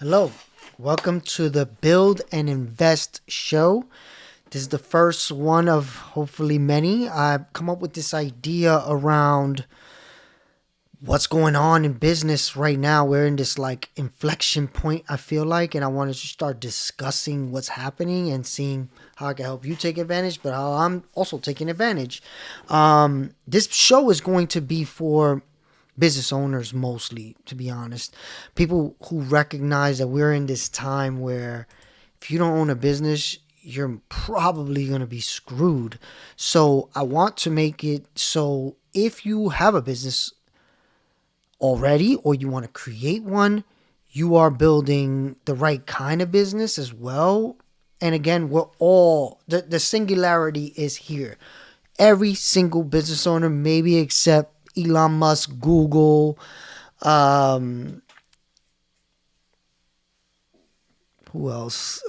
Hello, welcome to the Build and Invest show. This is the first one of hopefully many. I've come up with this idea around what's going on in business right now. We're in this like inflection point, I feel like, and I wanted to start discussing what's happening and seeing how I can help you take advantage, but how I'm also taking advantage. This show is going to be for business owners mostly, to be honest. People who recognize that we're in this time where if you don't own a business, you're probably going to be screwed. So I want to make it so if you have a business already or you want to create one, you are building the right kind of business as well. And again, we're all, the singularity is here. Every single business owner, maybe except Elon Musk, Google, who else?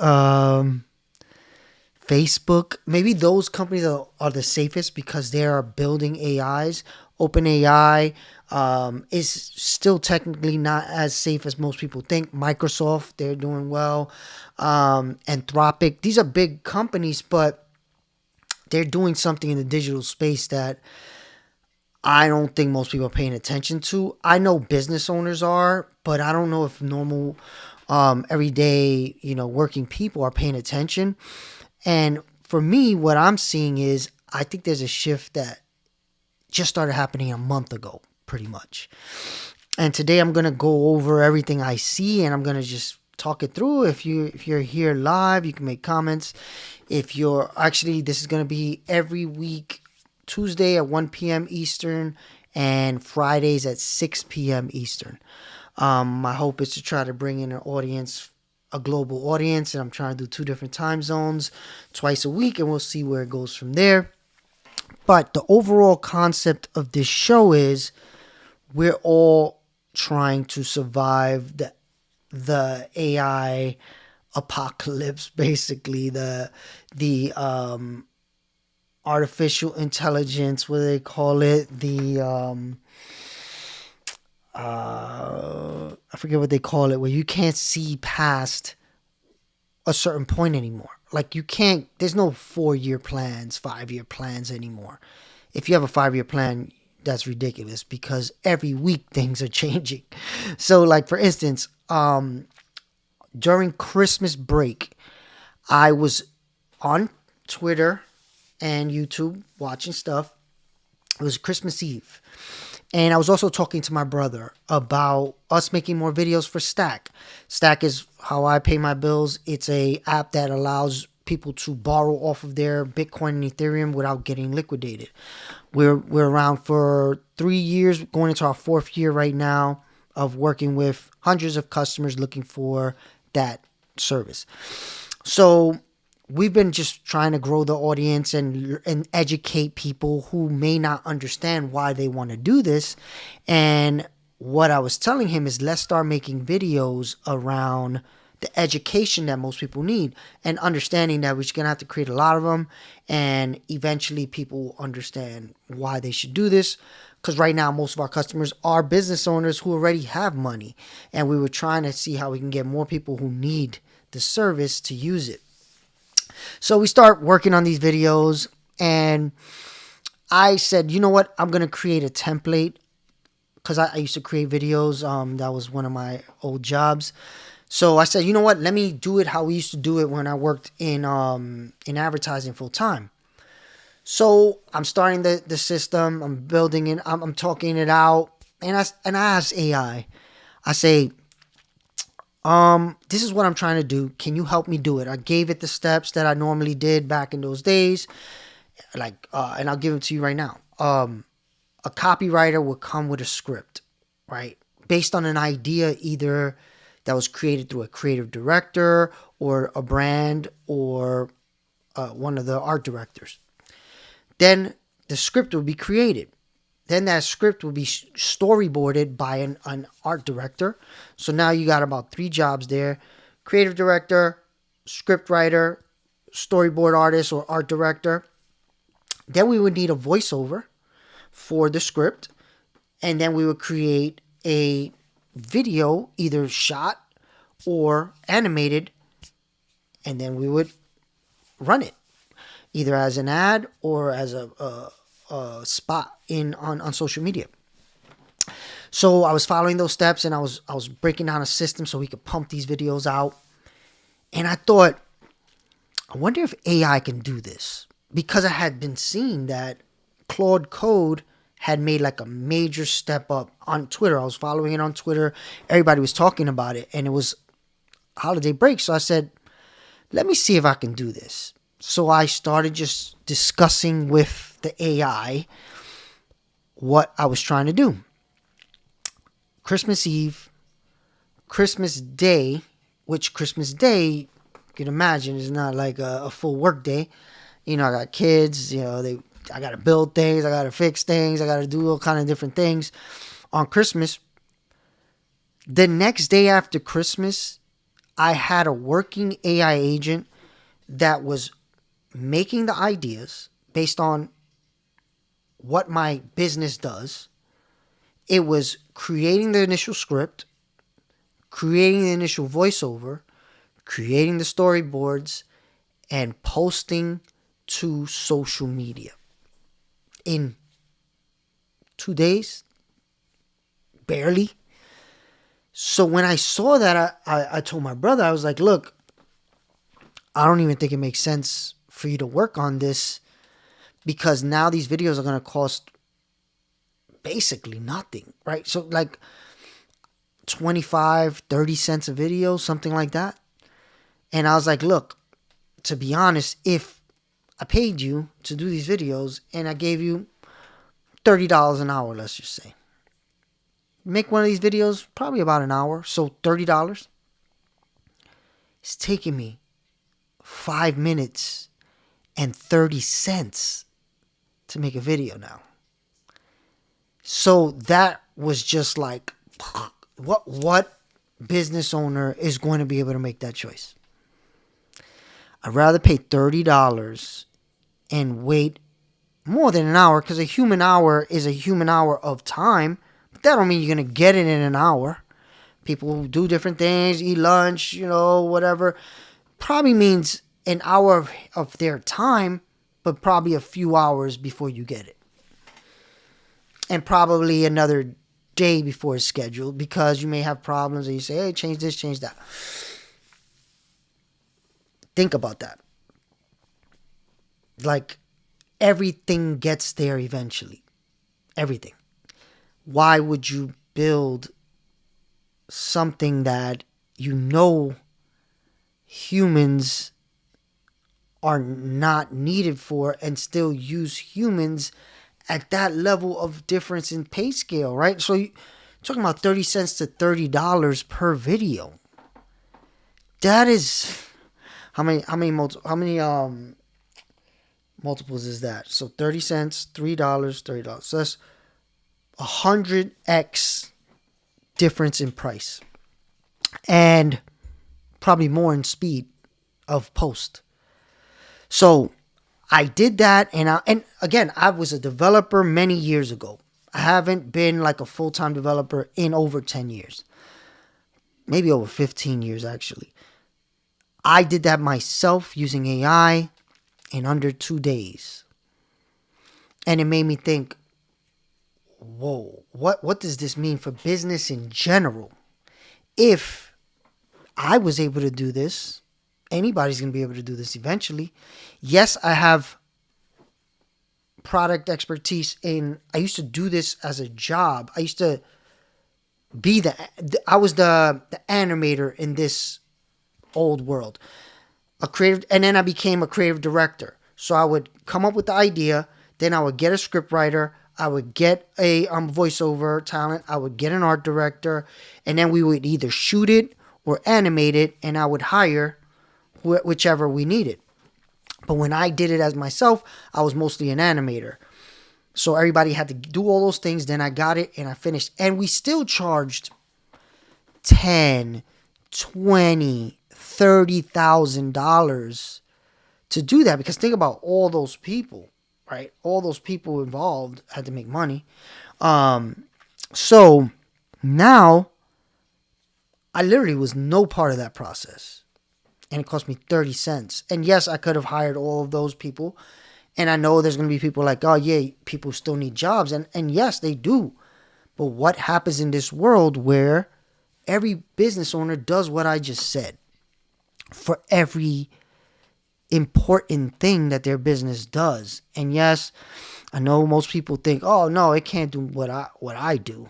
Facebook. Maybe those companies are the safest because they are building AIs. OpenAI is still technically not as safe as most people think. Microsoft, they're doing well. Anthropic, these are big companies, but they're doing something in the digital space that I don't think most people are paying attention to. I know business owners are, but I don't know if normal, everyday, working people are paying attention. And for me, what I'm seeing is I think there's a shift that just started happening a month ago, pretty much. And today I'm gonna go over everything I see, and I'm gonna just talk it through. If you're here live, you can make comments. If you're actually, this is gonna be every week, Tuesday at 1 p.m. Eastern and Fridays at 6 p.m. Eastern. My hope is to try to bring in an audience, a global audience, and I'm trying to do 2 different time zones twice a week, and we'll see where it goes from there. But the overall concept of this show is we're all trying to survive the AI apocalypse, basically the artificial intelligence, what do they call it? I forget what they call it, where you can't see past a certain point anymore. Like there's no 4-year plans, 5-year plans anymore. If you have a 5-year plan, that's ridiculous because every week things are changing. So like for instance, during Christmas break, I was on Twitter and YouTube watching stuff. It was Christmas Eve. And I was also talking to my brother about us making more videos for Stack. Stack is how I pay my bills. It's a app that allows people to borrow off of their Bitcoin and Ethereum without getting liquidated. We're around for 3 years, going into our 4th year right now of working with hundreds of customers looking for that service. So we've been just trying to grow the audience and educate people who may not understand why they want to do this. And what I was telling him is let's start making videos around the education that most people need and understanding that we're just going to have to create a lot of them. And eventually people will understand why they should do this. Because right now, most of our customers are business owners who already have money. And we were trying to see how we can get more people who need the service to use it. So we start working on these videos, and I said, you know what? I'm going to create a template because I used to create videos. That was one of my old jobs. So I said, you know what? Let me do it how we used to do it when I worked in advertising full time. So I'm starting the system. I'm building it. I'm talking it out. And I asked AI, I say, this is what I'm trying to do. Can you help me do it? I gave it the steps that I normally did back in those days. And I'll give them to you right now. A copywriter would come with a script, right? Based on an idea either that was created through a creative director or a brand or one of the art directors. Then the script will be created. Then that script will be storyboarded by an art director. So now you got about 3 jobs there. Creative director, script writer, storyboard artist or art director. Then we would need a voiceover for the script. And then we would create a video, either shot or animated, and then we would run it either as an ad or as a spot on social media. So I was following those steps, and I was breaking down a system so we could pump these videos out. And I thought, I wonder if AI can do this, because I had been seeing that Claude Code had made like a major step up on Twitter. I was following it on Twitter. Everybody was talking about it, and it was holiday break. So I said, let me see if I can do this. So I started just discussing with the AI what I was trying to do. Christmas Eve, Christmas Day, which Christmas Day, you can imagine, is not like a full work day. I got kids, I got to build things, I got to fix things, I got to do all kind of different things on Christmas. The next day after Christmas, I had a working AI agent that was making the ideas based on what my business does. It was creating the initial script, creating the initial voiceover, creating the storyboards, and posting to social media in 2 days, barely. So when I saw that, I told my brother, I was like, look, I don't even think it makes sense for you to work on this, because now these videos are going to cost basically nothing, right? So like 25, 30 cents a video, something like that. And I was like, look, to be honest, if I paid you to do these videos and I gave you $30 an hour, let's just say, make one of these videos probably about an hour, so $30. It's taking me 5 minutes and 30 cents to make a video now. So that was just like, what business owner is going to be able to make that choice? I'd rather pay $30 and wait more than an hour, because a human hour is a human hour of time. But that don't mean you're going to get it in an hour. People do different things, eat lunch, whatever. Probably means an hour of their time, but probably a few hours before you get it. And probably another day before it's scheduled, because you may have problems and you say, hey, change this, change that. Think about that. Like, everything gets there eventually. Everything. Why would you build something that humans are not needed for, and still use humans at that level of difference in pay scale, right? So you're talking about 30 cents to $30 per video. That is how many multiples is that? So 30 cents, $3, $30. So that's 100x difference in price, and probably more in speed of post. So I did that, and again, I was a developer many years ago. I haven't been like a full-time developer in over 10 years. Maybe over 15 years, actually. I did that myself using AI in under 2 days. And it made me think, whoa, what does this mean for business in general? If I was able to do this, anybody's going to be able to do this eventually. Yes, I have product expertise I used to do this as a job. I used to be I was the animator in this old world. And then I became a creative director. So I would come up with the idea, then I would get a script writer, I would get a voiceover talent, I would get an art director, and then we would either shoot it or animate it, and I would hire whichever we needed. But when I did it as myself, I was mostly an animator. So everybody had to do all those things. Then I got it and I finished. And we still charged $10,000, $20,000, $30,000 to do that. Because think about all those people, right? All those people involved had to make money. So now I literally was no part of that process. And it cost me 30 cents. And yes, I could have hired all of those people. And I know there's going to be people like, oh, yeah, people still need jobs. And yes, they do. But what happens in this world where every business owner does what I just said for every important thing that their business does? And yes, I know most people think, oh, no, it can't do what I do.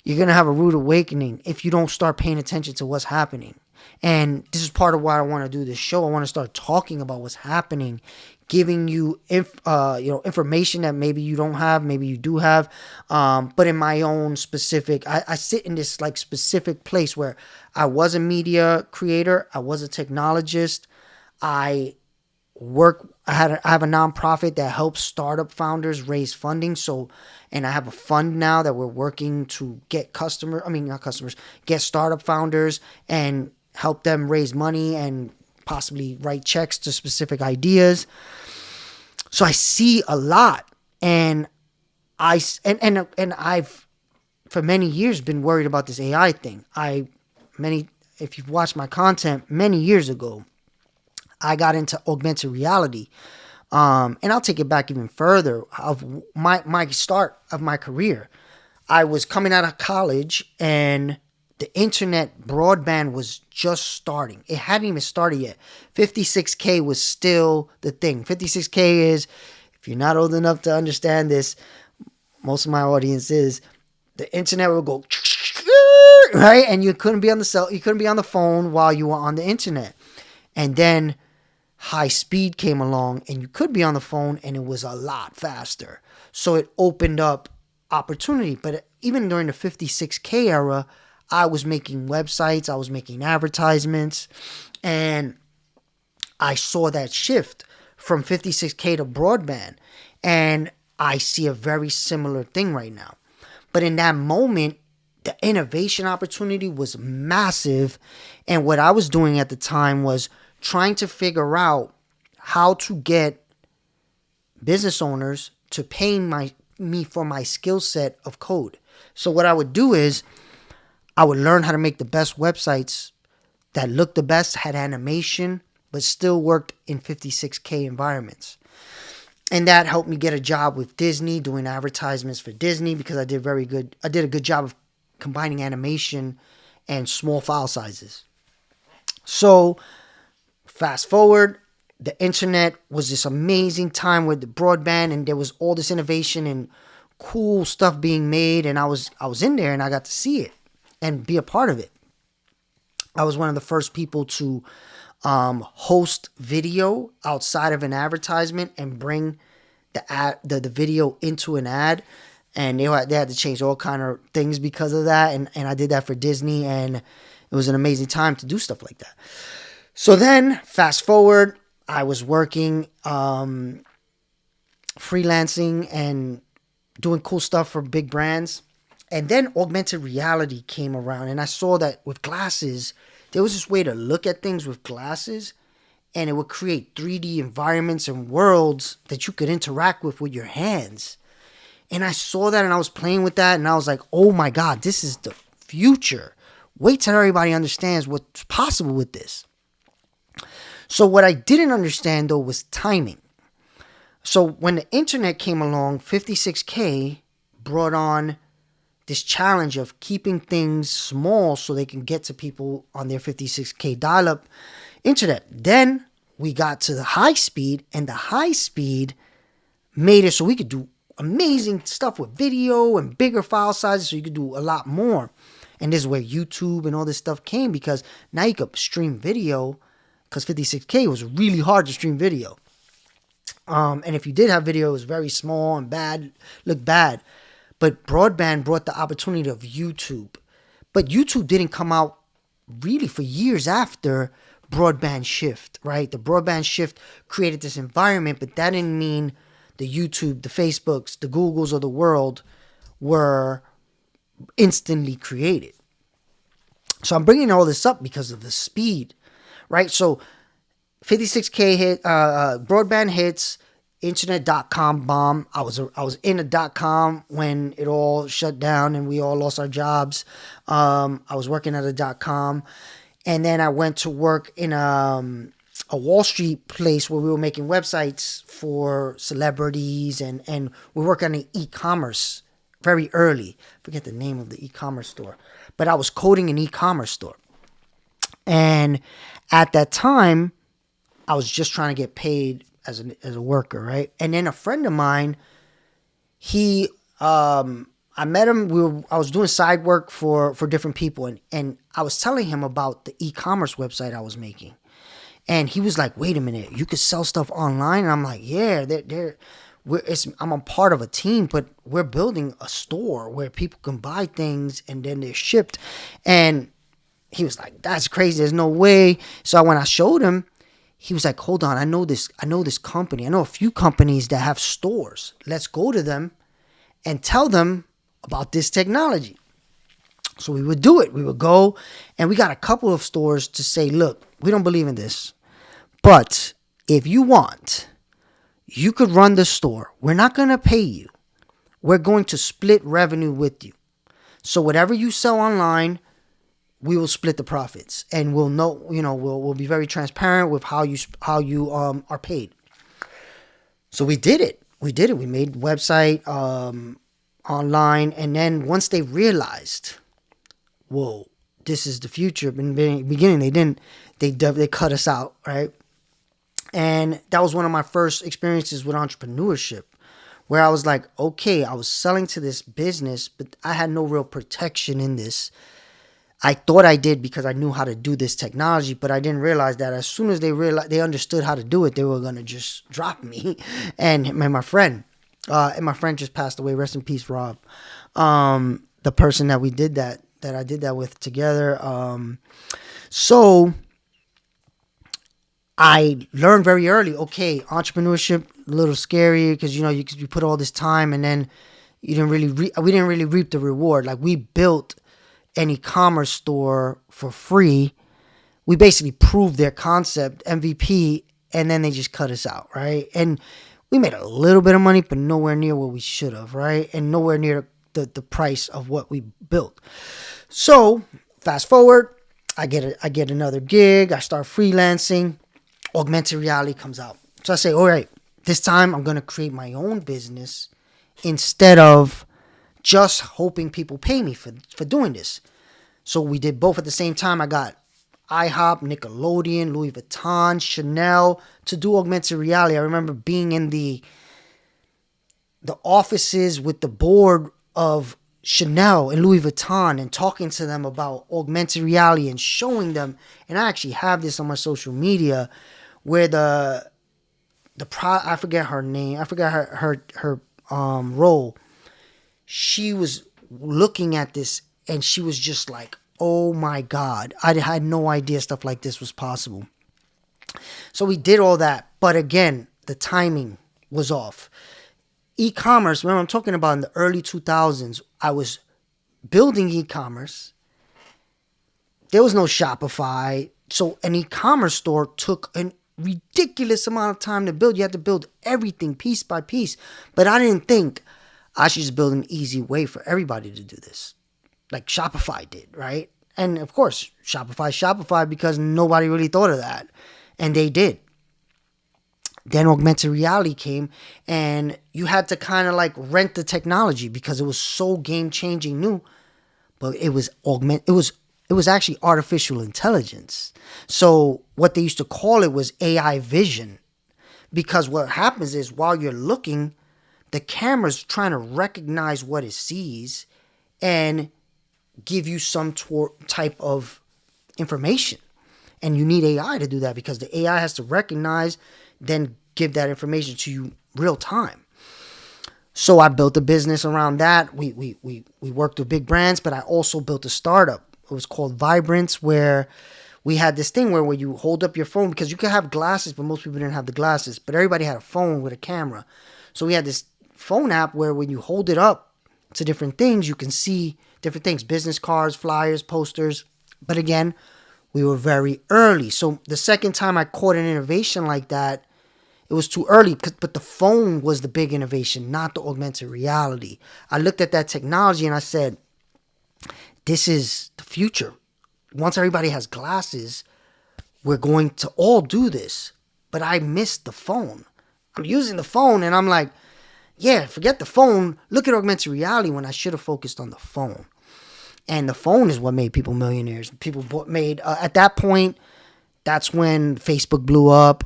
You're going to have a rude awakening if you don't start paying attention to what's happening. And this is part of why I want to do this show. I want to start talking about what's happening, giving you information that maybe you don't have, maybe you do have, but in my own specific, I sit in this like specific place where I was a media creator, I was a technologist, I have a nonprofit that helps startup founders raise funding. And I have a fund now that we're working to get get startup founders and help them raise money and possibly write checks to specific ideas. So I see a lot, and I've for many years been worried about this AI thing. If you've watched my content many years ago, I got into augmented reality. And I'll take it back even further of my start of my career. I was coming out of college and the internet broadband was just starting. It hadn't even started yet. 56K was still the thing. 56K is, if you're not old enough to understand this, most of my audience is, the internet will go, right? And you couldn't be on the phone while you were on the internet. And then high speed came along and you could be on the phone and it was a lot faster. So it opened up opportunity. But even during the 56K era, I was making websites, I was making advertisements, and I saw that shift from 56K to broadband. And I see a very similar thing right now. But in that moment, the innovation opportunity was massive. And what I was doing at the time was trying to figure out how to get business owners to pay me for my skill set of code. So what I would do is I would learn how to make the best websites that looked the best, had animation, but still worked in 56K environments. And that helped me get a job with Disney, doing advertisements for Disney, because I did a good job of combining animation and small file sizes. So fast forward, the internet was this amazing time with the broadband, and there was all this innovation and cool stuff being made, and I was in there and I got to see it and be a part of it. I was one of the first people to host video outside of an advertisement and bring the video into an ad, and they had to change all kind of things because of that, and I did that for Disney, and it was an amazing time to do stuff like that. So then, fast forward, I was working, freelancing and doing cool stuff for big brands. And then augmented reality came around, and I saw that with glasses, there was this way to look at things with glasses, and it would create 3D environments and worlds that you could interact with your hands. And I saw that, and I was playing with that, and I was like, oh my God, this is the future. Wait till everybody understands what's possible with this. So what I didn't understand, though, was timing. So when the internet came along, 56K brought on this challenge of keeping things small so they can get to people on their 56K dial-up internet. Then we got to the high speed, and the high speed made it so we could do amazing stuff with video and bigger file sizes, so you could do a lot more. And this is where YouTube and all this stuff came, because now you could stream video, because 56K was really hard to stream video. And if you did have video, it was very small and looked bad. But broadband brought the opportunity of YouTube. But YouTube didn't come out really for years after broadband shift, right? The broadband shift created this environment, but that didn't mean the YouTube, the Facebooks, the Googles of the world were instantly created. So I'm bringing all this up because of the speed, right? So 56K hit, broadband hits, internet.com bomb. I was in a .com when it all shut down and we all lost our jobs. I was working at a .com, and then I went to work in a Wall Street place where we were making websites for celebrities, and we worked on an e-commerce very early. I forget the name of the e-commerce store, but I was coding an e-commerce store. And at that time, I was just trying to get paid as a worker, right? And then a friend of mine, he I met him. I was doing side work for different people, and I was telling him about the e-commerce website I was making, and he was like, "Wait a minute, you could sell stuff online?" And I'm like, "Yeah, I'm a part of a team, but we're building a store where people can buy things and then they're shipped." And he was like, "That's crazy. There's no way." So when I showed him, he was like, "Hold on, I know this company. I know a few companies that have stores. Let's go to them and tell them about this technology." So we would do it. We would go, and we got a couple of stores to say, "Look, we don't believe in this, but if you want, you could run the store. We're not going to pay you. We're going to split revenue with you. So whatever you sell online, we will split the profits, and we'll know, we'll be very transparent with how you are paid." So we did it. We made website online, and then once they realized, whoa, this is the future. In the beginning, they didn't. They cut us out, right? And that was one of my first experiences with entrepreneurship, where I was like, okay, I was selling to this business, but I had no real protection in this. I thought I did because I knew how to do this technology, but I didn't realize that as soon as they understood how to do it, they were gonna just drop me and my friend. And my friend just passed away. Rest in peace, Rob. The person that I did that with together. So I learned very early, okay, entrepreneurship, a little scary because, you put all this time and then we didn't really reap the reward. Like, we built an e-commerce store for free. We basically proved their concept, MVP, and then they just cut us out, right? And we made a little bit of money, but nowhere near what we should have, right? And nowhere near the price of what we built. So fast forward, I get another gig. I start freelancing. Augmented reality comes out. So I say, all right, this time I'm going to create my own business instead of just hoping people pay me for doing this. So we did both at the same time. I got IHOP, Nickelodeon, Louis Vuitton, Chanel to do augmented reality. I remember being in the offices with the board of Chanel and Louis Vuitton and talking to them about augmented reality and showing them. And I actually have this on my social media where I forget her name. I forgot her role. She was looking at this and she was just like, oh my God, I had no idea stuff like this was possible. So we did all that. But again, the timing was off. E-commerce, remember I'm talking about in the early 2000s, I was building e-commerce. There was no Shopify. So an e-commerce store took an ridiculous amount of time to build. You had to build everything piece by piece. But I didn't think I should just build an easy way for everybody to do this, like Shopify did, right? And of course, Shopify, because nobody really thought of that. And they did. Then augmented reality came, and you had to kind of like rent the technology because it was so game-changing new. But it was actually artificial intelligence. So what they used to call it was AI vision, because what happens is while you're looking, the camera's trying to recognize what it sees and give you some type of information. And you need AI to do that because the AI has to recognize, then give that information to you real time. So I built a business around that. We worked with big brands, but I also built a startup. It was called Vibrance, where we had this thing where you hold up your phone, because you could have glasses, but most people didn't have the glasses. But everybody had a phone with a camera. So we had this phone app where when you hold it up to different things, you can see different things, business cards, flyers, posters. But again, we were very early. So the second time I caught an innovation like that, It was too early, but the phone was the big innovation, not the augmented reality. I looked at that technology and I said, this is the future. Once everybody has glasses, we're going to all do this. But I missed the phone. I'm using the phone and I'm like, yeah, forget the phone. Look at augmented reality when I should have focused on the phone. And the phone is what made people millionaires. People made, at that point, that's when Facebook blew up.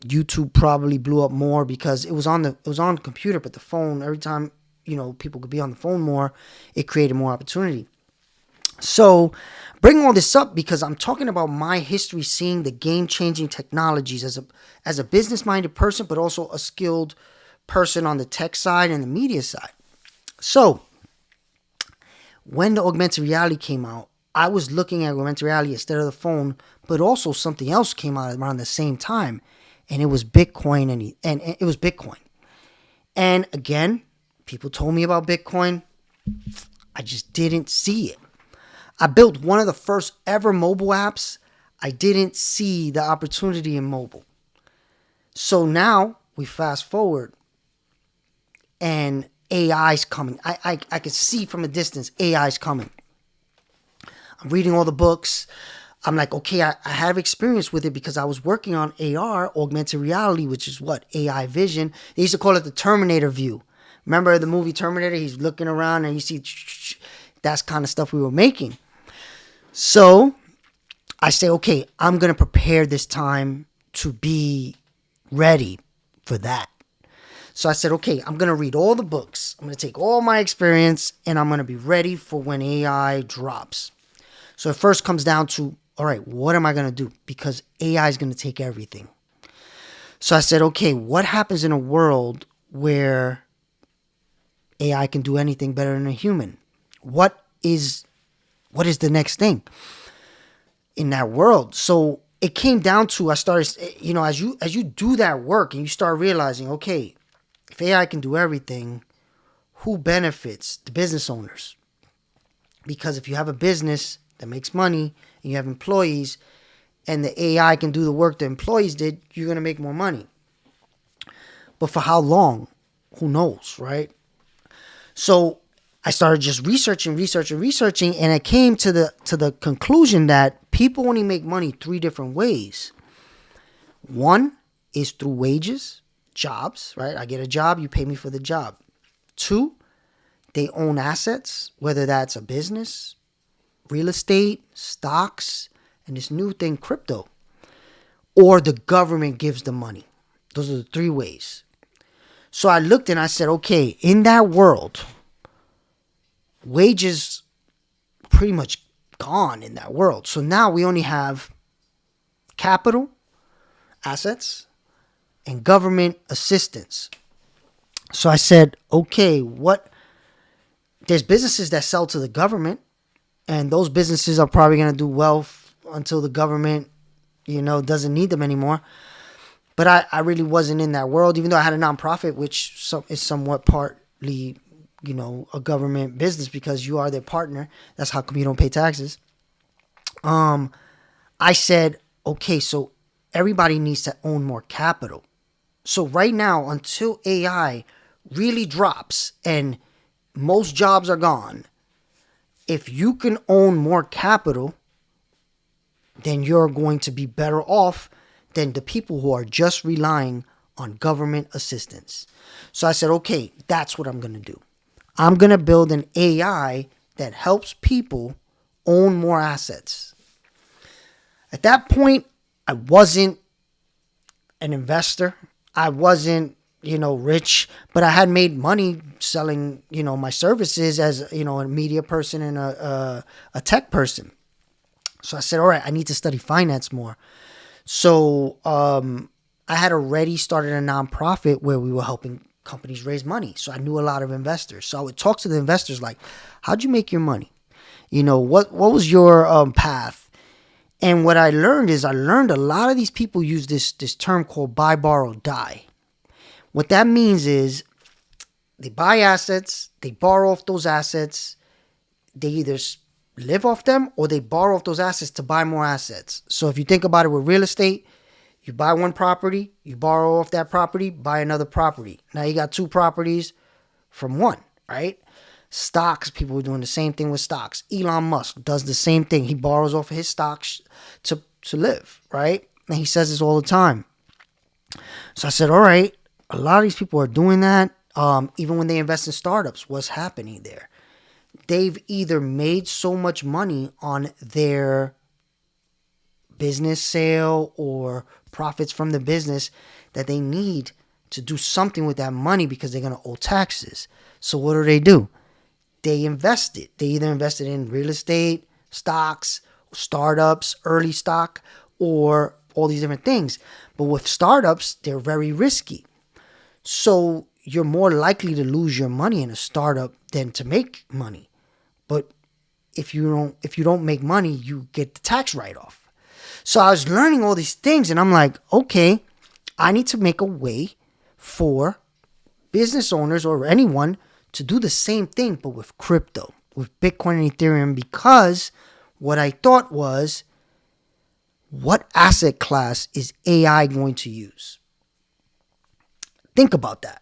YouTube probably blew up more because it was on the computer, but the phone, every time, people could be on the phone more, it created more opportunity. So bring all this up because I'm talking about my history seeing the game-changing technologies as a business-minded person, but also a skilled person on the tech side and the media side. So when the augmented reality came out, I was looking at augmented reality instead of the phone, but also something else came out around the same time, and it was Bitcoin, and it was Bitcoin. And again, people told me about Bitcoin. I just didn't see it. I built one of the first ever mobile apps. I didn't see the opportunity in mobile. So now we fast forward and AI's coming. I could see from a distance AI's coming. I'm reading all the books. I'm like, okay, I have experience with it because I was working on AR, augmented reality, which is what? AI vision. They used to call it the Terminator view. Remember the movie Terminator? He's looking around and you see that's kind of stuff we were making. So I say, okay, I'm going to prepare this time to be ready for that. So I said, okay, I'm going to read all the books. I'm going to take all my experience and I'm going to be ready for when AI drops. So it first comes down to, all right, what am I going to do? Because AI is going to take everything. So I said, okay, what happens in a world where AI can do anything better than a human? What is the next thing in that world? So it came down to, I started, as you do that work and you start realizing, okay, if AI can do everything, who benefits? The business owners. Because if you have a business that makes money and you have employees and the AI can do the work the employees did, you're going to make more money. But for how long? Who knows, right? So I started just researching, and I came to the conclusion that people only make money 3 different ways. One is through wages, jobs, right? I get a job, you pay me for the job. 2, they own assets, whether that's a business, real estate, stocks, and this new thing, crypto. Or the government gives the money. Those are the 3 ways. So I looked and I said, okay, in that world, wages pretty much gone in that world. So now we only have capital, assets, and government assistance. So I said, okay, there's businesses that sell to the government, and those businesses are probably going to do well until the government, doesn't need them anymore. But I really wasn't in that world, even though I had a nonprofit, which is somewhat partly, a government business because you are their partner. That's how come you don't pay taxes. I said, okay, so everybody needs to own more capital. So right now, until AI really drops and most jobs are gone, if you can own more capital, then you're going to be better off than the people who are just relying on government assistance. So I said, okay, that's what I'm going to do. I'm going to build an AI that helps people own more assets. At that point, I wasn't an investor. I wasn't, rich, but I had made money selling, my services as, a media person and a tech person. So I said, all right, I need to study finance more. So I had already started a nonprofit where we were helping companies raise money. So I knew a lot of investors. So I would talk to the investors like, how'd you make your money? What was your path? And what I learned is a lot of these people use this term called buy, borrow, die. What that means is they buy assets, they borrow off those assets, they either live off them or they borrow off those assets to buy more assets. So if you think about it with real estate, You buy one property, you borrow off that property, buy another property. Now you got two properties from one, right? Stocks, people are doing the same thing with stocks. Elon Musk does the same thing. He borrows off of his stocks to live, right? And he says this all the time. So I said, all right, a lot of these people are doing that. Even when they invest in startups, what's happening there? They've either made so much money on their business sale or profits from the business that they need to do something with that money because they're going to owe taxes. So what do? They invest it. They either invested in real estate, stocks, startups, early stock, or all these different things. But with startups, they're very risky. So you're more likely to lose your money in a startup than to make money. But if you don't make money, you get the tax write-off. So I was learning all these things, and I'm like, okay, I need to make a way for business owners or anyone to do the same thing, but with crypto, with Bitcoin and Ethereum, because what I thought was, what asset class is AI going to use? Think about that.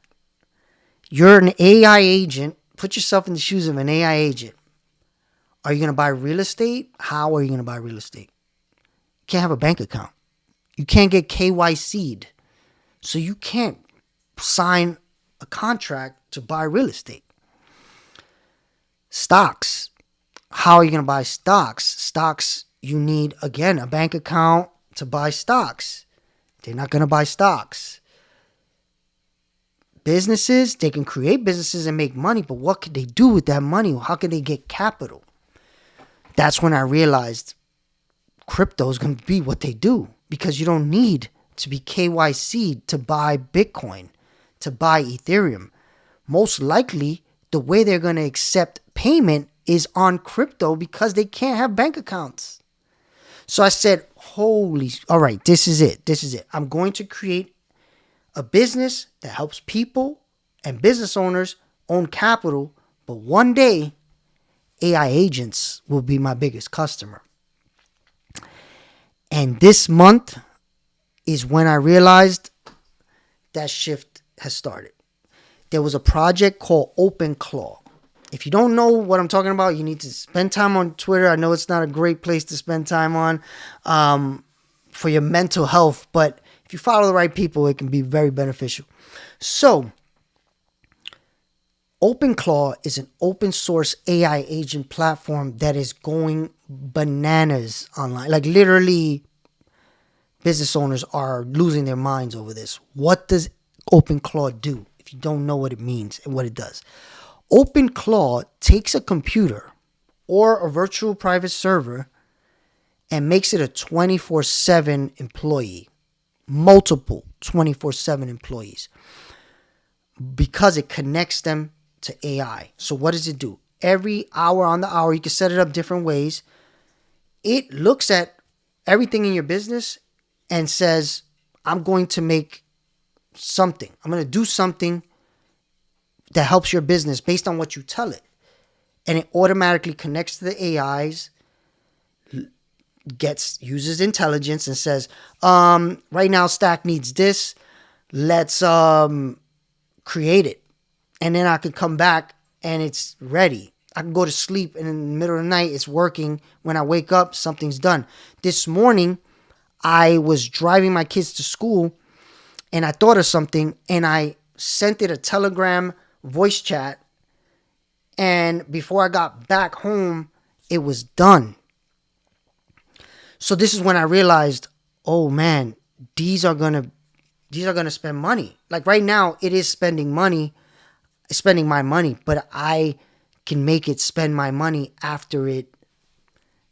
You're an AI agent. Put yourself in the shoes of an AI agent. Are you going to buy real estate? How are you going to buy real estate? You can't have a bank account. You can't get KYC'd. So you can't sign a contract to buy real estate. Stocks. How are you going to buy stocks? Stocks, you need, again, a bank account to buy stocks. They're not going to buy stocks. Businesses, they can create businesses and make money, but what could they do with that money? How can they get capital? That's when I realized crypto is going to be what they do, because you don't need to be KYC'd to buy Bitcoin, to buy Ethereum. Most likely, the way they're going to accept payment is on crypto because they can't have bank accounts. So I said, all right, this is it. I'm going to create a business that helps people and business owners own capital, but one day, AI agents will be my biggest customer. And this month is when I realized that shift has started. There was a project called OpenClaw. If you don't know what I'm talking about, you need to spend time on Twitter. I know it's not a great place to spend time on for your mental health, but if you follow the right people, it can be very beneficial. So, OpenClaw is an open source AI agent platform that is going bananas online. Like literally, business owners are losing their minds over this. What does OpenClaw do? If you don't know what it means and what it does. OpenClaw takes a computer or a virtual private server and makes it a 24/7 employee. Multiple 24/7 employees. Because it connects them to AI. So what does it do? Every hour on the hour, you can set it up different ways. It looks at everything in your business and says, I'm going to make something. I'm going to do something that helps your business based on what you tell it. And it automatically connects to the AIs, uses intelligence and says, right now Stack needs this. Let's create it. And then I could come back and it's ready. I can go to sleep and in the middle of the night it's working. When I wake up, something's done. This morning, I was driving my kids to school and I thought of something and I sent it a Telegram voice chat. And before I got back home, it was done. So this is when I realized, oh man, these are gonna spend money. Like right now, it is spending my money, but I can make it spend my money after it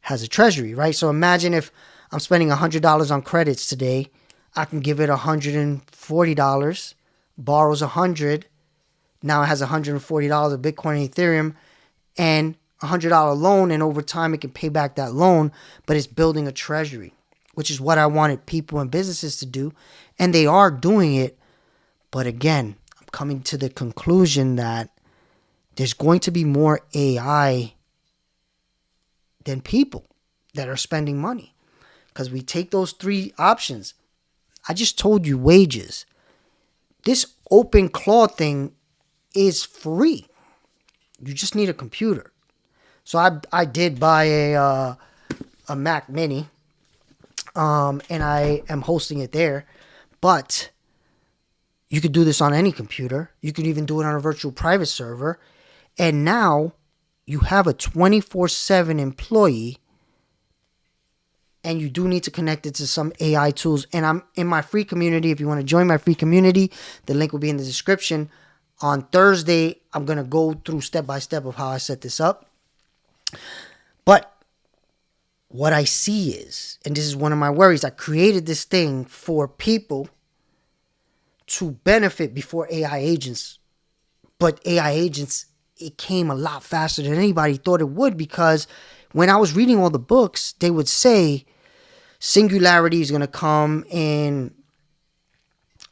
has a treasury, right? So imagine if I'm spending $100 on credits today, I can give it $140, borrows $100, now it has $140 of Bitcoin and Ethereum, and $100 loan, and over time it can pay back that loan, but it's building a treasury, which is what I wanted people and businesses to do, and they are doing it. But again, I'm coming to the conclusion that there's going to be more AI than people that are spending money, because we take those three options. I just told you wages. This open Claude thing is free. You just need a computer. So I did buy a Mac Mini, and I am hosting it there. But you could do this on any computer. You could even do it on a virtual private server. And now you have a 24/7 employee, and you do need to connect it to some AI tools. And I'm in my free community. If you want to join my free community, the link will be in the description. On Thursday, I'm going to go through step by step of how I set this up. But what I see is, and this is one of my worries, I created this thing for people to benefit before AI agents. But AI agents, it came a lot faster than anybody thought it would, because when I was reading all the books, they would say singularity is going to come in,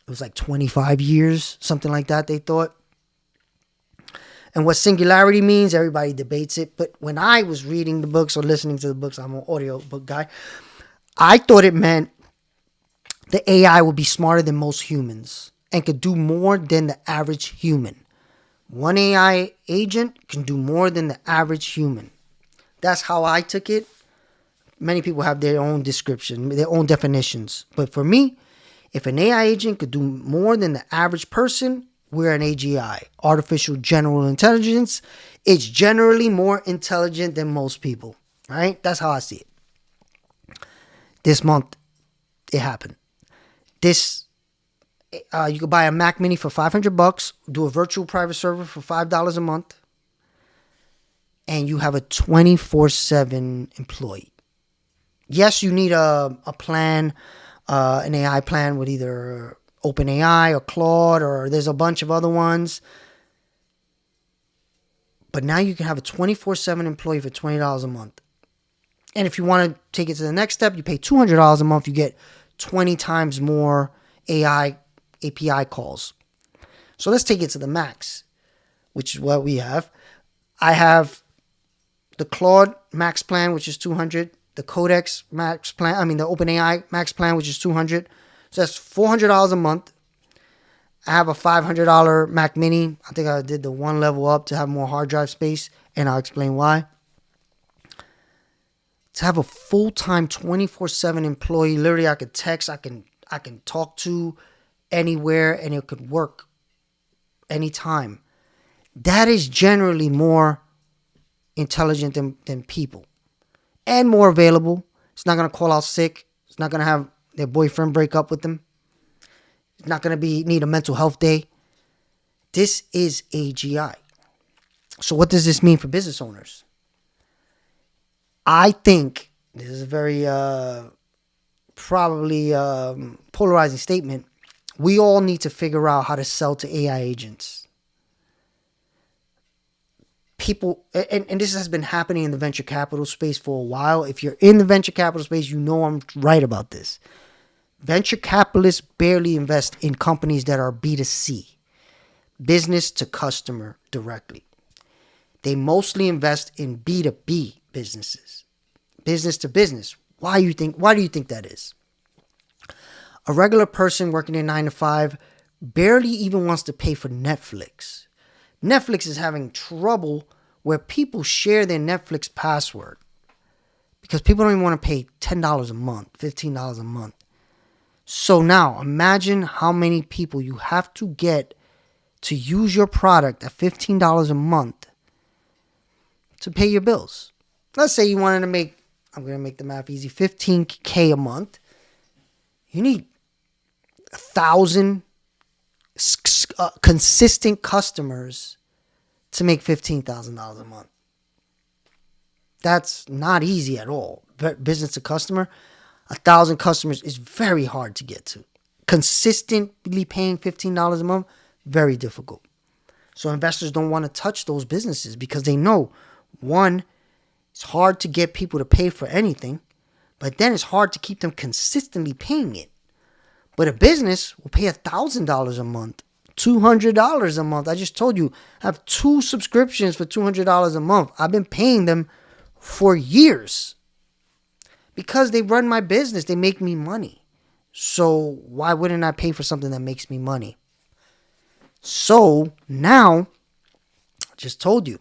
it was like 25 years, something like that, they thought. And what singularity means, everybody debates it. But when I was reading the books or listening to the books, I'm an audio book guy, I thought it meant the AI would be smarter than most humans and could do more than the average human. One AI agent can do more than the average human. That's how I took it. Many people have their own description, their own definitions. But for me, if an AI agent could do more than the average person, we're an AGI, artificial general intelligence. It's generally more intelligent than most people, right? That's how I see it. This month, it happened. You could buy a Mac Mini for $500, do a virtual private server for $5 a month, and you have a 24/7 employee. Yes, you need a plan, an AI plan with either OpenAI or Claude, or there's a bunch of other ones. But now you can have a 24/7 employee for $20 a month. And if you want to take it to the next step, you pay $200 a month. You get 20 times more AI API calls. So let's take it to the max, which is what we have. I have the Claude Max plan, which is $200. The Codex Max plan, the OpenAI Max plan, which is $200. So that's $400 a month. I have a $500 Mac Mini. I think I did the one level up to have more hard drive space, and I'll explain why. To have a full-time 24/7 employee, literally I could text, I can talk to anywhere, and it could work anytime. That is generally more intelligent than people, and more available. It's not going to call out sick. It's not going to have their boyfriend break up with them. It's not going to need a mental health day. This is AGI. So what does this mean for business owners? I think this is a very probably polarizing statement. We all need to figure out how to sell to AI agents. People, and this has been happening in the venture capital space for a while. If you're in the venture capital space, you know I'm right about this. Venture capitalists barely invest in companies that are B2C, business to customer directly. They mostly invest in B2B businesses, business to business. Why do you think that is? A regular person working a 9 to 5 barely even wants to pay for Netflix. Netflix is having trouble where people share their Netflix password because people don't even want to pay $10 a month, $15 a month. So now imagine how many people you have to get to use your product at $15 a month to pay your bills. Let's say you wanted to make, I'm going to make the math easy, $15K a month. You need 1,000 consistent customers to make $15,000 a month. That's not easy at all. Business to customer, 1,000 customers is very hard to get to. Consistently paying $15 a month, very difficult. So investors don't want to touch those businesses because they know, one, it's hard to get people to pay for anything, but then it's hard to keep them consistently paying it. But a business will pay $1,000 a month, $200 a month. I just told you, I have 2 subscriptions for $200 a month. I've been paying them for years because they run my business. They make me money. So why wouldn't I pay for something that makes me money? So now, I just told you,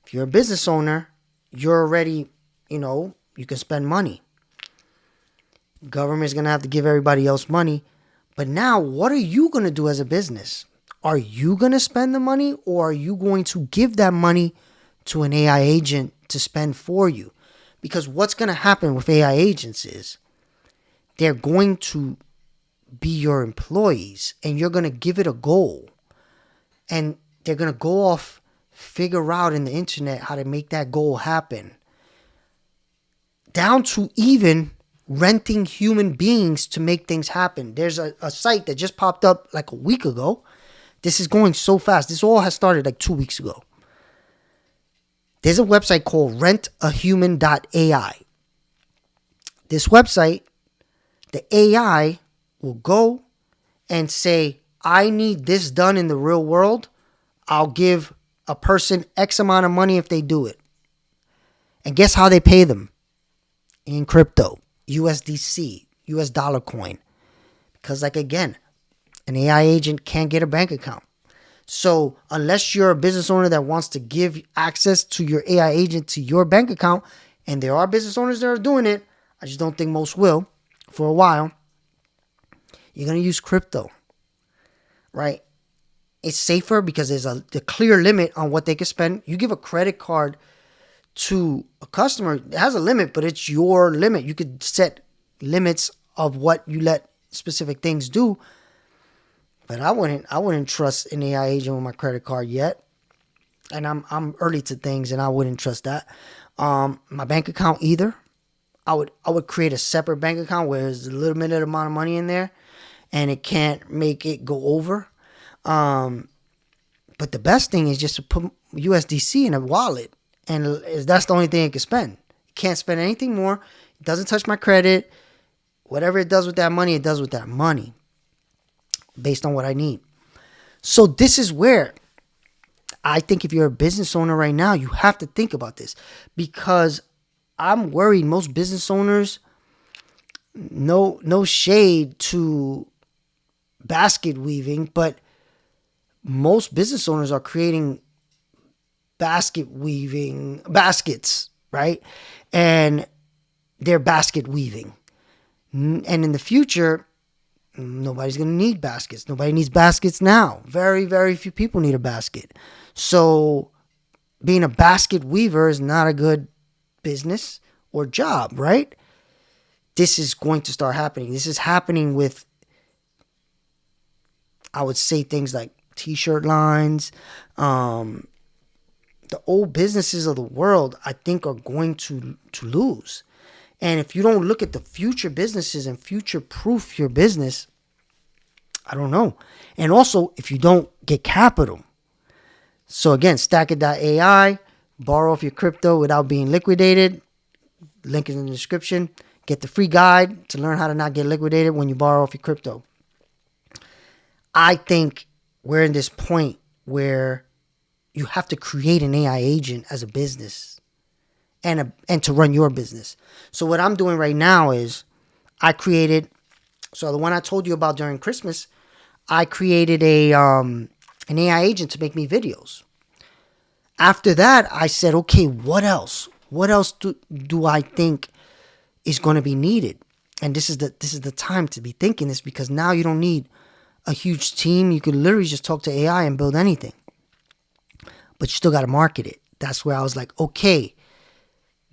if you're a business owner, you're already, you can spend money. Government's going to have to give everybody else money. But now, what are you going to do as a business? Are you going to spend the money, or are you going to give that money to an AI agent to spend for you? Because what's going to happen with AI agents is they're going to be your employees, and you're going to give it a goal. And they're going to go off, figure out in the internet how to make that goal happen. Down to even renting human beings to make things happen. There's a site that just popped up like a week ago. This is going so fast. This all has started like 2 weeks ago. There's a website called rentahuman.ai. This website, the AI will go and say, I need this done in the real world. I'll give a person X amount of money if they do it. And guess how they pay them? In crypto, USDC, US dollar coin. Because again, an AI agent can't get a bank account. So unless you're a business owner that wants to give access to your AI agent to your bank account, and there are business owners that are doing it, I just don't think most will for a while, you're going to use crypto, right? It's safer because there's a clear limit on what they can spend. You give a credit card to a customer, it has a limit, but it's your limit. You could set limits of what you let specific things do. But I wouldn't trust an AI agent with my credit card yet. And I'm early to things, and I wouldn't trust that. My bank account either. I would create a separate bank account where there's a limited amount of money in there, and it can't make it go over. But the best thing is just to put USDC in a wallet, and that's the only thing it can spend. It can't spend anything more. It doesn't touch my credit. Whatever it does with that money, it does with that money, based on what I need. So this is where I think if you're a business owner right now, you have to think about this, because I'm worried most business owners, no shade to basket weaving, but most business owners are creating baskets, right? And they're basket weaving. And in the future, nobody's going to need baskets. Nobody needs baskets now. Very, very few people need a basket. So being a basket weaver is not a good business or job, right? This is going to start happening. This is happening with, I would say, things like t-shirt lines. The old businesses of the world, I think, are going to lose. And if you don't look at the future businesses and future-proof your business, I don't know. And also, if you don't get capital. So again, Stackit.ai, borrow off your crypto without being liquidated. Link is in the description. Get the free guide to learn how to not get liquidated when you borrow off your crypto. I think we're in this point where you have to create an AI agent as a business and to run your business. So what I'm doing right now is so the one I told you about during Christmas, I created an AI agent to make me videos. After that, I said, okay, what else? What else do I think is going to be needed? And this is the time to be thinking this, because now you don't need a huge team. You could literally just talk to AI and build anything. But you still got to market it. That's where I was like, okay,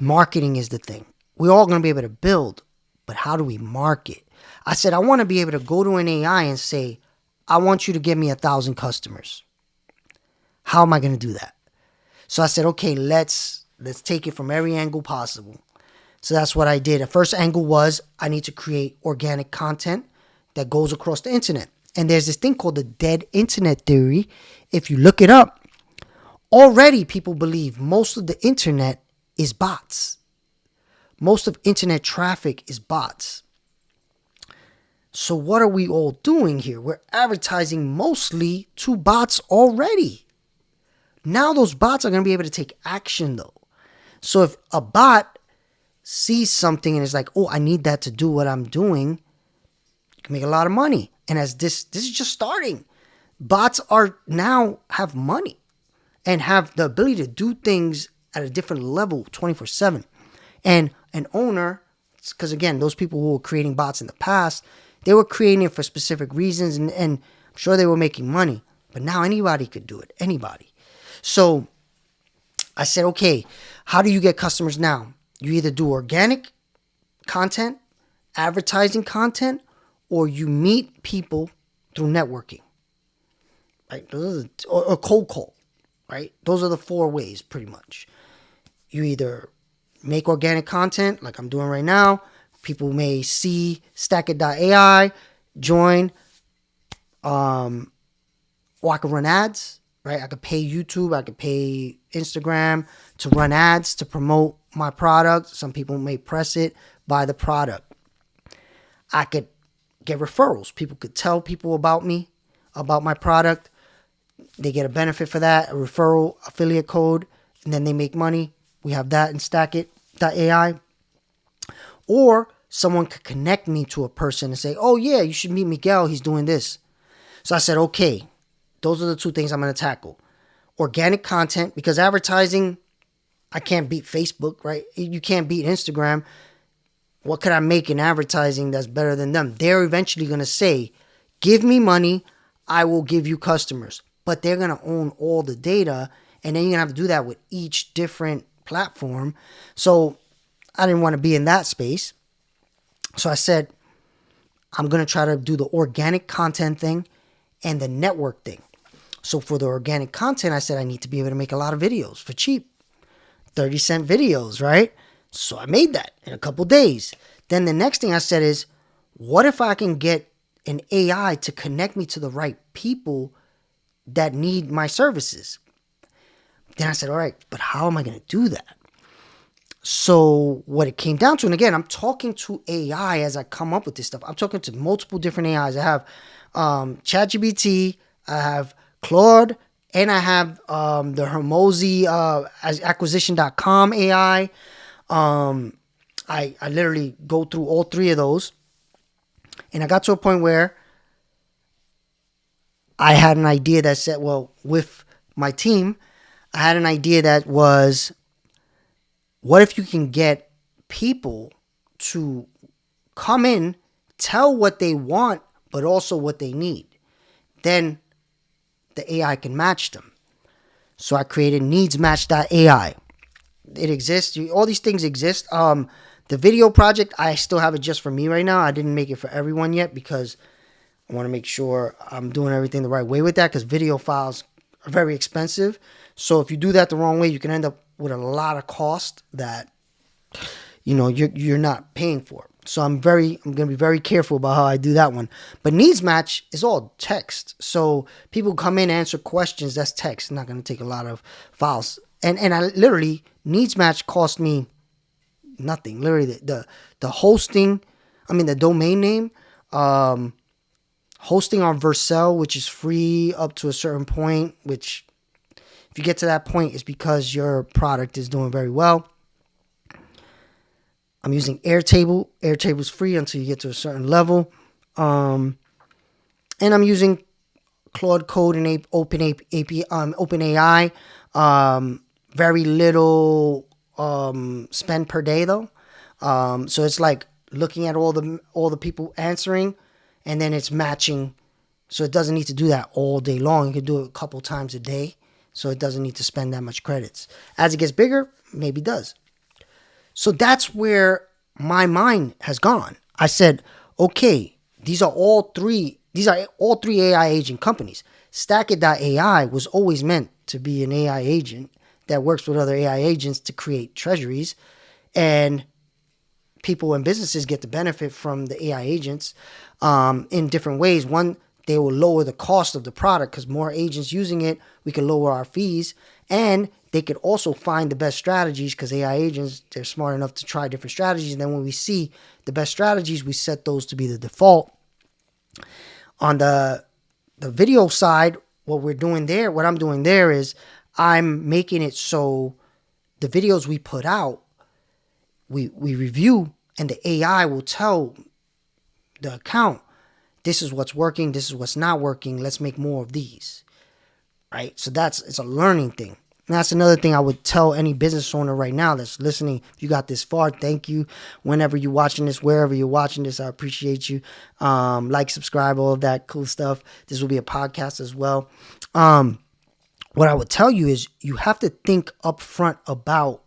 marketing is the thing. We're all going to be able to build, but how do we market? I said, I want to be able to go to an AI and say, I want you to give me 1,000 customers. How am I going to do that? So I said, okay, let's take it from every angle possible. So that's what I did. The first angle was I need to create organic content that goes across the internet. And there's this thing called the dead internet theory. If you look it up, already people believe most of the internet is bots. Most of internet traffic is bots. So what are we all doing here? We're advertising mostly to bots already. Now those bots are going to be able to take action though. So if a bot sees something and is like, oh, I need that to do what I'm doing, can make a lot of money. And as this is just starting. Bots are now have money and have the ability to do things at a different level 24/7. And an owner, because again, those people who were creating bots in the past, they were creating it for specific reasons, and I'm sure they were making money. But now anybody could do it. Anybody. So I said, okay, how do you get customers now? You either do organic content, advertising content, or you meet people through networking. Right? Or cold call. Right? Those are the 4 ways pretty much. You either make organic content like I'm doing right now. People may see Stackit.ai, join, or I could run ads, right? I could pay YouTube, I could pay Instagram to run ads to promote my product. Some people may press it, buy the product. I could get referrals. People could tell people about me, about my product. They get a benefit for that, a referral affiliate code, and then they make money. We have that in Stackit.ai. Or someone could connect me to a person and say, oh yeah, you should meet Miguel. He's doing this. So I said, okay, those are the 2 things I'm going to tackle. Organic content, because advertising, I can't beat Facebook, right? You can't beat Instagram. What could I make in advertising that's better than them? They're eventually going to say, give me money, I will give you customers. But they're going to own all the data, and then you're going to have to do that with each different platform. So I didn't want to be in that space. So I said, I'm going to try to do the organic content thing and the network thing. So for the organic content, I said I need to be able to make a lot of videos for cheap. 30-cent videos, right? So I made that in a couple days. Then the next thing I said is, what if I can get an AI to connect me to the right people that need my services? Then I said, all right, but how am I going to do that? So what it came down to, and again, I'm talking to AI as I come up with this stuff. I'm talking to multiple different AIs. I have ChatGPT, I have Claude, and I have the Hermosi acquisition.com AI. I literally go through all 3 of those. And I got to a point where I had an idea that said, well, with my team, I had an idea that was, what if you can get people to come in, tell what they want, but also what they need? Then the AI can match them. So I created needsmatch.ai. It exists. All these things exist. The video project, I still have it just for me right now. I didn't make it for everyone yet because I want to make sure I'm doing everything the right way with that, because video files are very expensive. So if you do that the wrong way, you can end up with a lot of cost that you're not paying for. So I'm going to be very careful about how I do that one. But Needs Match is all text. So people come in, answer questions, that's text. It's not going to take a lot of files. And I literally, Needs Match cost me nothing. Literally the hosting, the domain name, hosting on Vercel, which is free up to a certain point, which if you get to that point, it's because your product is doing very well. I'm using Airtable. Airtable's free until you get to a certain level. And I'm using Claude Code and OpenAI. Very little spend per day though. So it's like looking at all the people answering, and then it's matching. So it doesn't need to do that all day long. You can do it a couple times a day. So it doesn't need to spend that much credits. As it gets bigger, maybe it does. So that's where my mind has gone. I said, okay, these are all three AI agent companies. Stackit.ai was always meant to be an AI agent that works with other AI agents to create treasuries, and people and businesses get the benefit from the AI agents in different ways. One, they will lower the cost of the product because more agents using it, we can lower our fees, and they could also find the best strategies because AI agents, they're smart enough to try different strategies. And then when we see the best strategies, we set those to be the default. On the video side, what I'm doing there is I'm making it so the videos we put out, we review, and the AI will tell the account, this is what's working, this is what's not working, let's make more of these, right? So it's a learning thing. And that's another thing I would tell any business owner right now that's listening. If you got this far, thank you. Whenever you're watching this, wherever you're watching this, I appreciate you. Like, subscribe, all of that cool stuff. This will be a podcast as well. What I would tell you is you have to think up front about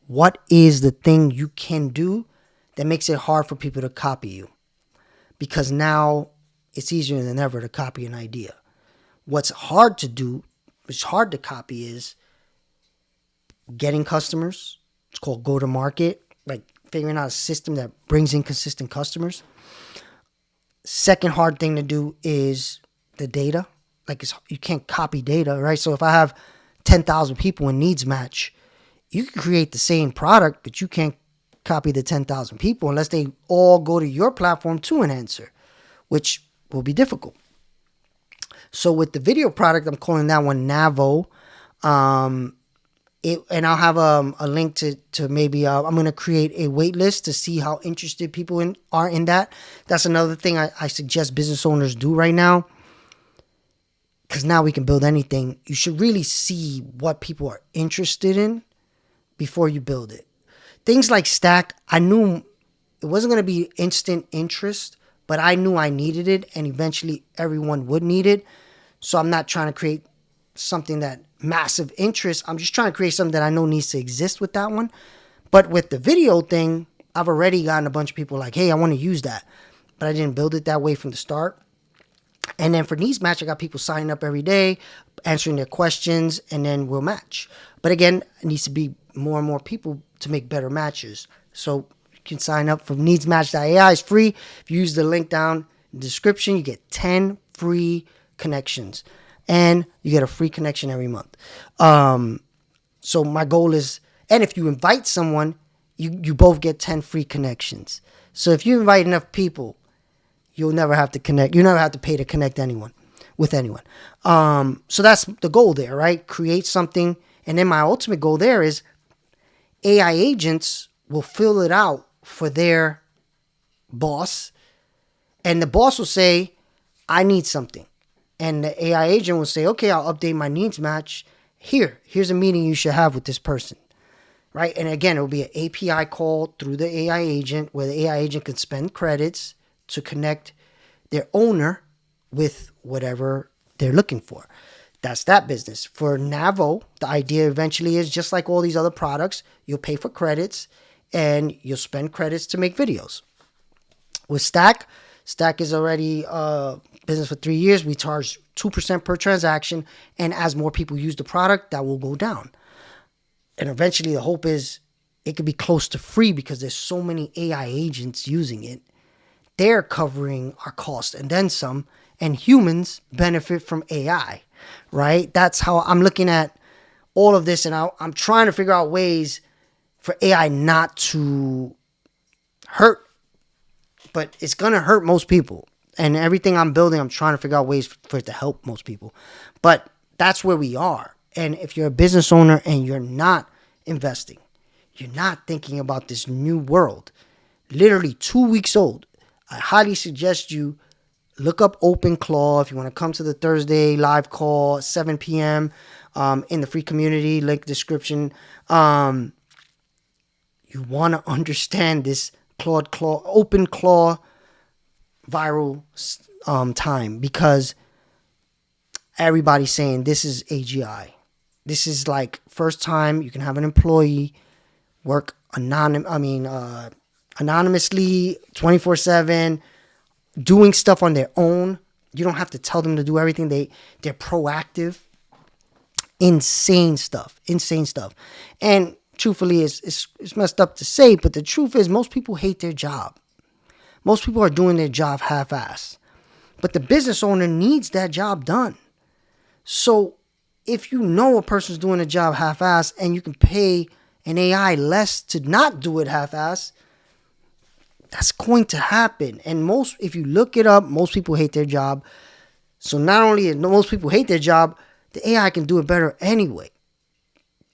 what is the thing you can do that makes it hard for people to copy you. Because now it's easier than ever to copy an idea. What's hard to do, what's hard to copy is getting customers. It's called go to market, like figuring out a system that brings in consistent customers. Second hard thing to do is the data. Like you can't copy data, right? So if I have 10,000 people in needs match, you can create the same product, but you can't copy the 10,000 people unless they all go to your platform to an answer, which will be difficult. So with the video product, I'm calling that one Navo. And I'll have a link to maybe I'm going to create a wait list to see how interested people are in that. That's another thing I suggest business owners do right now. Because now we can build anything. You should really see what people are interested in before you build it. Things like Stack, I knew it wasn't going to be instant interest, but I knew I needed it, and eventually everyone would need it. So I'm not trying to create something that massive interest. I'm just trying to create something that I know needs to exist with that one. But with the video thing, I've already gotten a bunch of people like, hey, I want to use that. But I didn't build it that way from the start. And then for Needs Match, I got people signing up every day, answering their questions, and then we'll match. But again, it needs to be more and more people to make better matches. So you can sign up for needsmatch.ai. It's free. If you use the link down in the description, you get 10 free connections. And you get a free connection every month. So my goal is, and if you invite someone, you both get 10 free connections. So if you invite enough people, you'll never have to connect. You never have to pay to connect with anyone. So that's the goal there, right? Create something. And then my ultimate goal there is AI agents will fill it out for their boss. And the boss will say, I need something. And the AI agent will say, okay, I'll update my needs match. Here's a meeting you should have with this person, right? And again, it will be an API call through the AI agent where the AI agent can spend credits to connect their owner with whatever they're looking for. That's that business. For Navo, the idea eventually is just like all these other products, you'll pay for credits and you'll spend credits to make videos. With Stack is already business for 3 years. We charge 2% per transaction. And as more people use the product, that will go down. And eventually the hope is it could be close to free because there's so many AI agents using it. They're covering our cost and then some. And humans benefit from AI, right? That's how I'm looking at all of this. And I'm trying to figure out ways for AI not to hurt. But it's going to hurt most people. And everything I'm building, I'm trying to figure out ways for it to help most people. But that's where we are. And if you're a business owner and you're not investing, you're not thinking about this new world, literally 2 weeks old, I highly suggest you look up OpenClaw if you want to come to the Thursday live call, 7 p.m. In the free community, link description. You want to understand this OpenClaw viral time because everybody's saying this is AGI. This is like first time you can have an employee work anonymously 24/7, doing stuff on their own. You don't have to tell them to do everything. They're proactive. Insane stuff. And truthfully, it's messed up to say, but the truth is most people hate their job. Most people are doing their job half-ass. But the business owner needs that job done. So if you know a person's doing a job half-ass and you can pay an AI less to not do it half-ass, that's going to happen. And if you look it up, most people hate their job. So not only do most people hate their job, the AI can do it better anyway.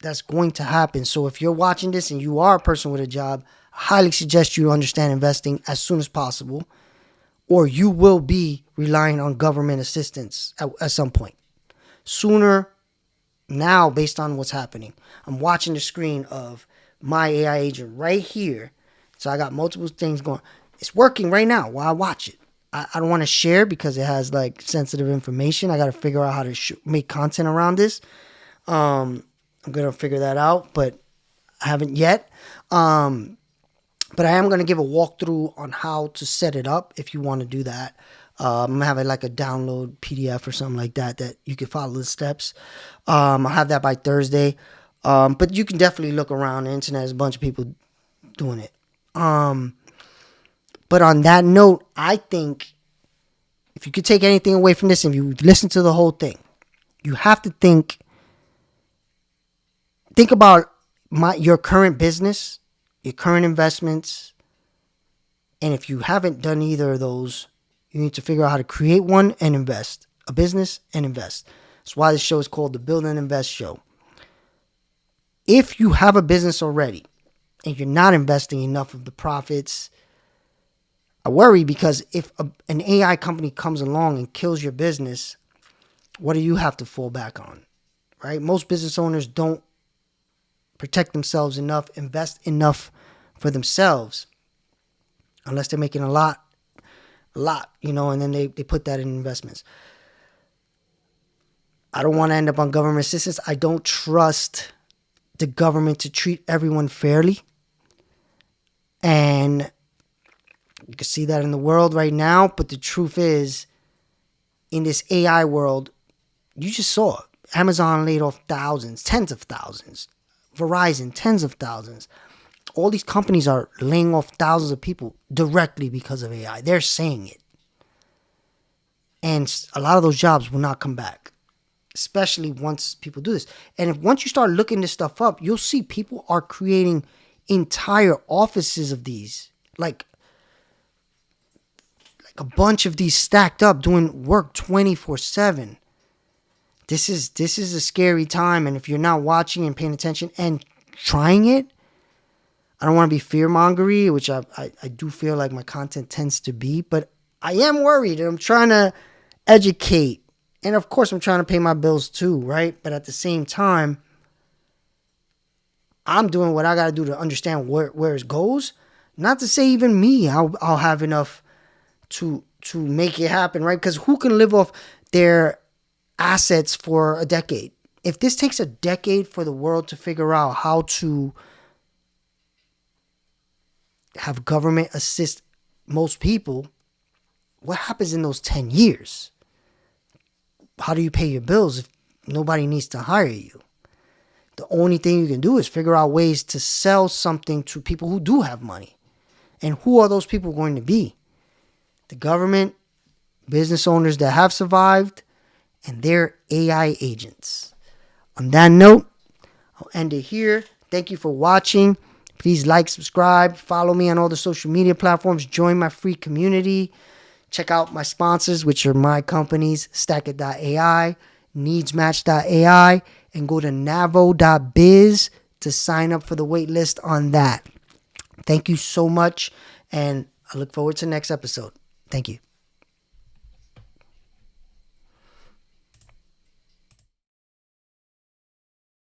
That's going to happen. So if you're watching this and you are a person with a job, I highly suggest you understand investing as soon as possible. or you will be relying on government assistance at some point. Sooner now, based on what's happening, I'm watching the screen of my AI agent right here. So I got multiple things going. It's working right now while I watch it. I don't want to share because it has like sensitive information. I got to figure out how to make content around this. I'm going to figure that out, but I haven't yet. But I am going to give a walkthrough on how to set it up if you want to do that. I'm going to have it like a download PDF or something like that you can follow the steps. I'll have that by Thursday. But you can definitely look around the internet. There's a bunch of people doing it. But on that note, I think if you could take anything away from this, and you listen to the whole thing, you have to think about your current business, your current investments, and if you haven't done either of those, you need to figure out how to create one and invest, a business and invest. That's why this show is called the Build and Invest Show. If you have a business already and you're not investing enough of the profits, I worry because if an AI company comes along and kills your business, what do you have to fall back on, right? Most business owners don't protect themselves enough, invest enough for themselves, unless they're making a lot, and then they put that in investments. I don't want to end up on government assistance. I don't trust the government to treat everyone fairly. And you can see that in the world right now. But the truth is, in this AI world, you just saw Amazon laid off thousands, tens of thousands. Verizon, tens of thousands. All these companies are laying off thousands of people directly because of AI. They're saying it. And a lot of those jobs will not come back, especially once people do this. And once you start looking this stuff up, you'll see people are creating entire offices of these. Like a bunch of these stacked up doing work 24/7. This is a scary time, and if you're not watching and paying attention and trying it, I don't want to be fear-mongery, which I do feel like my content tends to be, but I am worried, and I'm trying to educate. And of course, I'm trying to pay my bills too, right? But at the same time, I'm doing what I got to do to understand where it goes. Not to say even me, I'll have enough to make it happen, right? Because who can live off their assets for a decade? If this takes a decade for the world to figure out how to have government assist most people, what happens in those 10 years? How do you pay your bills if nobody needs to hire you? The only thing you can do is figure out ways to sell something to people who do have money. And who are those people going to be? The government, business owners that have survived, and their AI agents. On that note, I'll end it here. Thank you for watching. Please like, subscribe, follow me on all the social media platforms, join my free community. Check out my sponsors, which are my companies, Stackit.ai, NeedsMatch.ai, and go to Navo.biz to sign up for the wait list on that. Thank you so much, and I look forward to the next episode. Thank you.